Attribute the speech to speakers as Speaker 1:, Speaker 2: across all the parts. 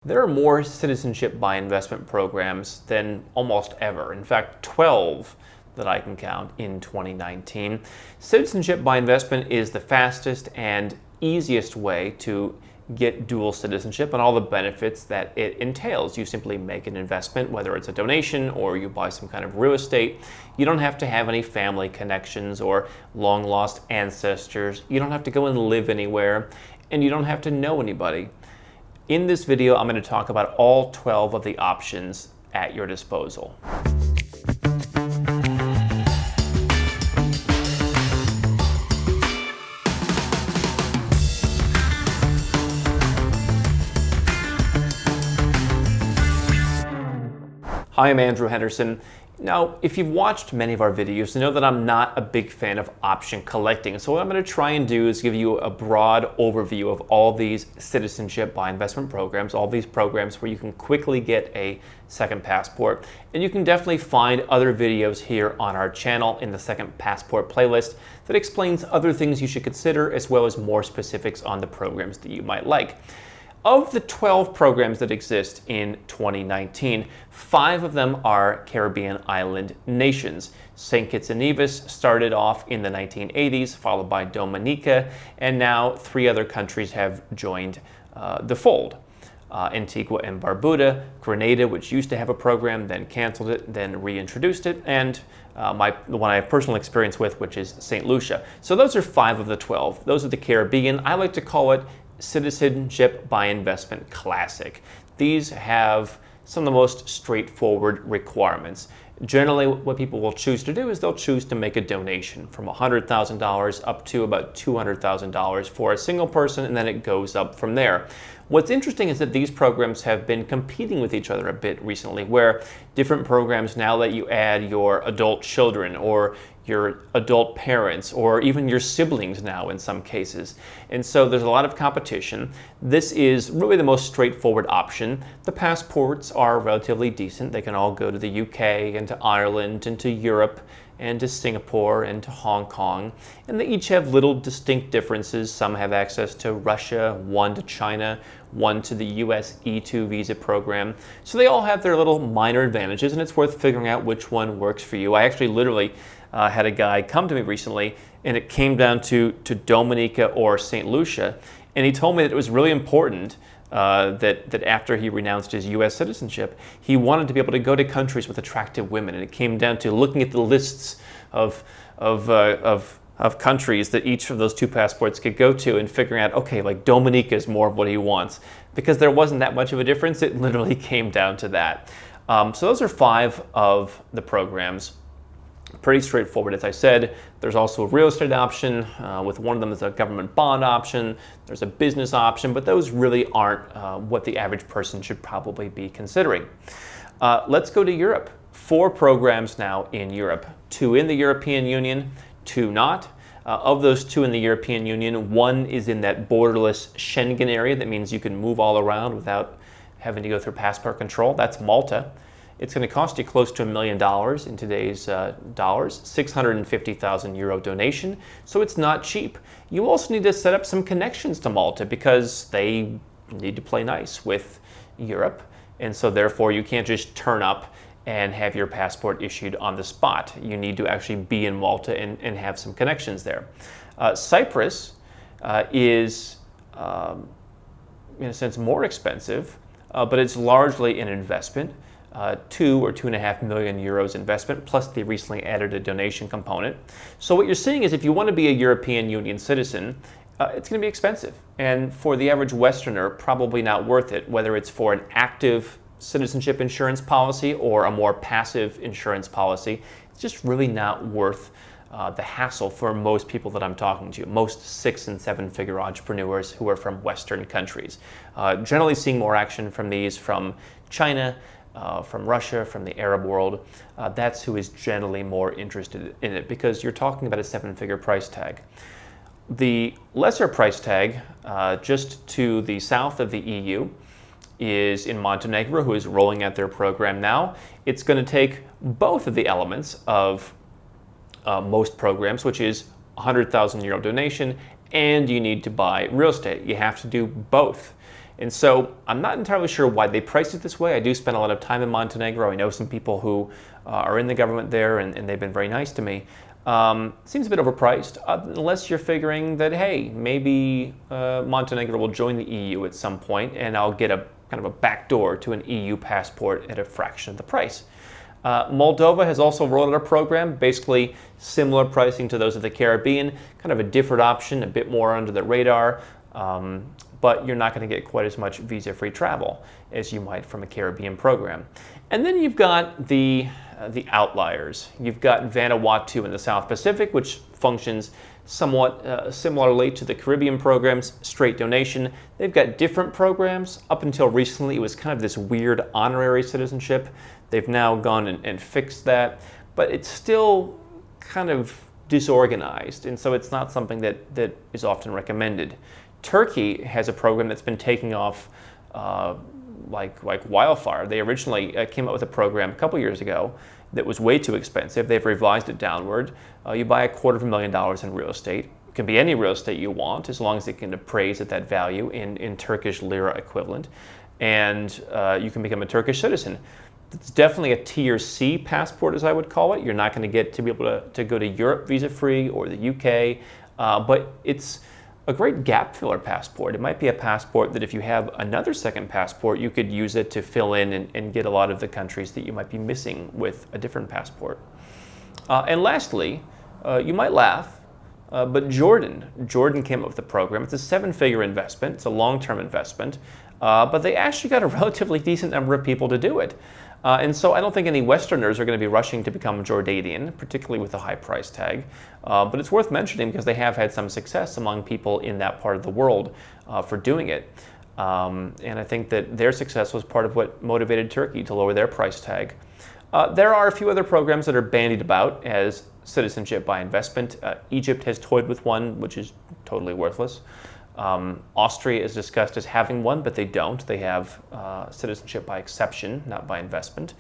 Speaker 1: There are more citizenship by investment programs than almost ever. In fact, 12 that I can count in 2019. Citizenship by investment is the fastest and easiest way to get dual citizenship and all the benefits that it entails. You simply make an investment, whether it's a donation or you buy some kind of real estate. You don't have to have any family connections or long lost ancestors. You don't have to go and live anywhere, and you don't have to know anybody. In this video, I'm going to talk about all 12 of the options at your disposal. Hi, I'm Andrew Henderson. Now, if you've watched many of our videos, you know that I'm not a big fan of option collecting. So what I'm going to try and do is give you a broad overview of all these citizenship by investment programs, all these programs where you can quickly get a second passport. And you can definitely find other videos here on our channel in the second passport playlist that explains other things you should consider, as well as more specifics on the programs that you might like. Of the 12 programs that exist in 2019, 5 of them are Caribbean island nations. St. Kitts and Nevis started off in the 1980s, followed by Dominica, and now 3 other countries have joined the fold. Antigua and Barbuda, Grenada, which used to have a program, then canceled it, then reintroduced it, and the one I have personal experience with, which is Saint Lucia. So those are 5 of the 12. Those are the Caribbean. I like to call it Citizenship by Investment Classic. These have some of the most straightforward requirements. Generally, what people will choose to do is they'll choose to make a donation from $100,000 up to about $200,000 for a single person, and then it goes up from there. What's interesting is that these programs have been competing with each other a bit recently, where different programs now let you add your adult children or your adult parents or even your siblings now in some cases. And so there's a lot of competition. This is really the most straightforward option. The passports are relatively decent. They can all go to the UK and to Ireland and to Europe and to Singapore and to Hong Kong. And they each have little distinct differences. Some have access to Russia, one to China, one to the US E2 visa program. So they all have their little minor advantages, and it's worth figuring out which one works for you. I actually literally had a guy come to me recently, and it came down to Dominica or Saint Lucia, and he told me that it was really important that after he renounced his U.S. citizenship, he wanted to be able to go to countries with attractive women, and it came down to looking at the lists of countries that each of those 2 passports could go to and figuring out, okay, like Dominica is more of what he wants. Because there wasn't that much of a difference, it literally came down to that. So those are 5 of the programs. Pretty straightforward, as I said. There's also a real estate option. With one of them is a government bond option. There's a business option, but those really aren't what the average person should probably be considering. Let's go to Europe. 4 programs now in Europe. 2 in the European Union, 2 not. Of those 2 in the European Union, 1 is in that borderless Schengen area. That means you can move all around without having to go through passport control. That's Malta. It's going to cost you close to $1 million in today's dollars, 650,000 euro donation, so it's not cheap. You also need to set up some connections to Malta because they need to play nice with Europe, and so therefore you can't just turn up and have your passport issued on the spot. You need to actually be in Malta and have some connections there. Cyprus is, in a sense, more expensive, but it's largely an investment. 2 or 2.5 million euros investment, plus they recently added a donation component. So what you're seeing is if you want to be a European Union citizen, it's going to be expensive. And for the average Westerner, probably not worth it, whether it's for an active citizenship insurance policy or a more passive insurance policy. It's just really not worth the hassle for most people that I'm talking to, most 6- and 7-figure entrepreneurs who are from Western countries. Generally seeing more action from these from China, from Russia, from the Arab world. That's who is generally more interested in it because you're talking about a 7-figure price tag. The lesser price tag, just to the south of the EU, is in Montenegro, who is rolling out their program now. It's going to take both of the elements of most programs, which is 100,000 euro donation, and you need to buy real estate. You have to do both. And so I'm not entirely sure why they priced it this way. I do spend a lot of time in Montenegro. I know some people who are in the government there, and they've been very nice to me. Seems a bit overpriced, unless you're figuring that, hey, maybe Montenegro will join the EU at some point, and I'll get a kind of a backdoor to an EU passport at a fraction of the price. Moldova has also rolled out a program, basically similar pricing to those of the Caribbean, kind of a different option, a bit more under the radar, but you're not going to get quite as much visa-free travel as you might from a Caribbean program. And then you've got the outliers. You've got Vanuatu in the South Pacific, which functions somewhat similarly to the Caribbean programs, straight donation. They've got different programs. Up until recently, it was kind of this weird honorary citizenship. They've now gone and fixed that, but it's still kind of disorganized, and so it's not something that is often recommended. Turkey has a program that's been taking off like wildfire. They originally came up with a program a couple years ago that was way too expensive. They've revised it downward. You buy $250,000 in real estate. It can be any real estate you want, as long as it can appraise at that value in Turkish lira equivalent, and you can become a Turkish citizen. It's definitely a tier C passport, as I would call it. You're not going to get to be able to go to Europe visa-free or the UK, but it's a great gap filler passport. It might be a passport that if you have another second passport, you could use it to fill in and get a lot of the countries that you might be missing with a different passport. And lastly, you might laugh, but Jordan came up with a program. It's a 7-figure investment. It's a long-term investment, but they actually got a relatively decent number of people to do it. And so I don't think any Westerners are going to be rushing to become Jordanian, particularly with a high price tag. But it's worth mentioning because they have had some success among people in that part of the world for doing it. And I think that their success was part of what motivated Turkey to lower their price tag. There are a few other programs that are bandied about as citizenship by investment. Egypt has toyed with one, which is totally worthless. Austria is discussed as having one, but they don't. They have citizenship by exception, not by investment,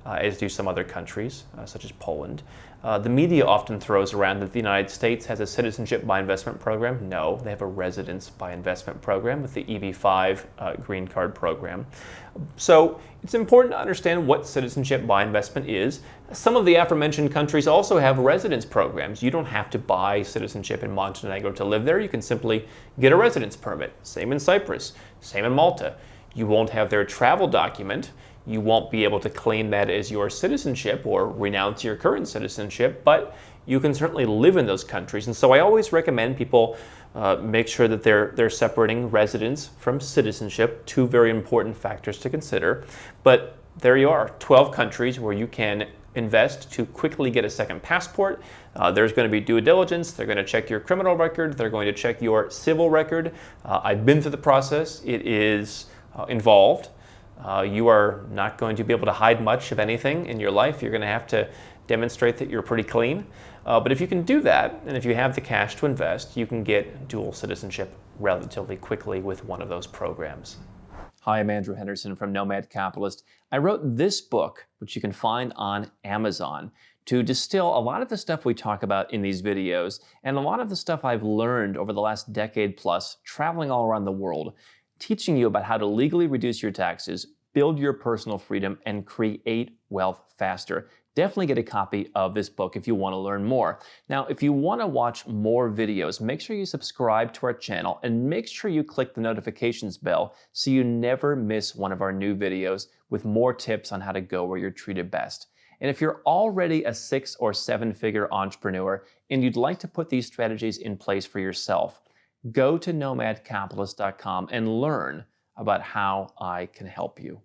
Speaker 1: as do some other countries, such as Poland. The media often throws around that the United States has a citizenship by investment program. No, they have a residence by investment program with the EB-5 green card program. So it's important to understand what citizenship by investment is. Some of the aforementioned countries also have residence programs. You don't have to buy citizenship in Montenegro to live there. You can simply get a residence permit. Same in Cyprus, same in Malta. You won't have their travel document. You won't be able to claim that as your citizenship or renounce your current citizenship, but you can certainly live in those countries. And so I always recommend people make sure that they're separating residence from citizenship, 2 very important factors to consider. But there you are, 12 countries where you can invest to quickly get a second passport. There's going to be due diligence. They're going to check your criminal record. They're going to check your civil record. I've been through the process. It is involved. You are not going to be able to hide much of anything in your life. You're going to have to demonstrate that you're pretty clean. But if you can do that, and if you have the cash to invest, you can get dual citizenship relatively quickly with one of those programs. Hi, I'm Andrew Henderson from Nomad Capitalist. I wrote this book, which you can find on Amazon, to distill a lot of the stuff we talk about in these videos and a lot of the stuff I've learned over the last decade plus traveling all around the world, teaching you about how to legally reduce your taxes, build your personal freedom, and create wealth faster. Definitely get a copy of this book if you want to learn more. Now, if you want to watch more videos, make sure you subscribe to our channel and make sure you click the notifications bell so you never miss one of our new videos with more tips on how to go where you're treated best. And if you're already a 6- or 7-figure entrepreneur and you'd like to put these strategies in place for yourself, go to nomadcapitalist.com and learn about how I can help you.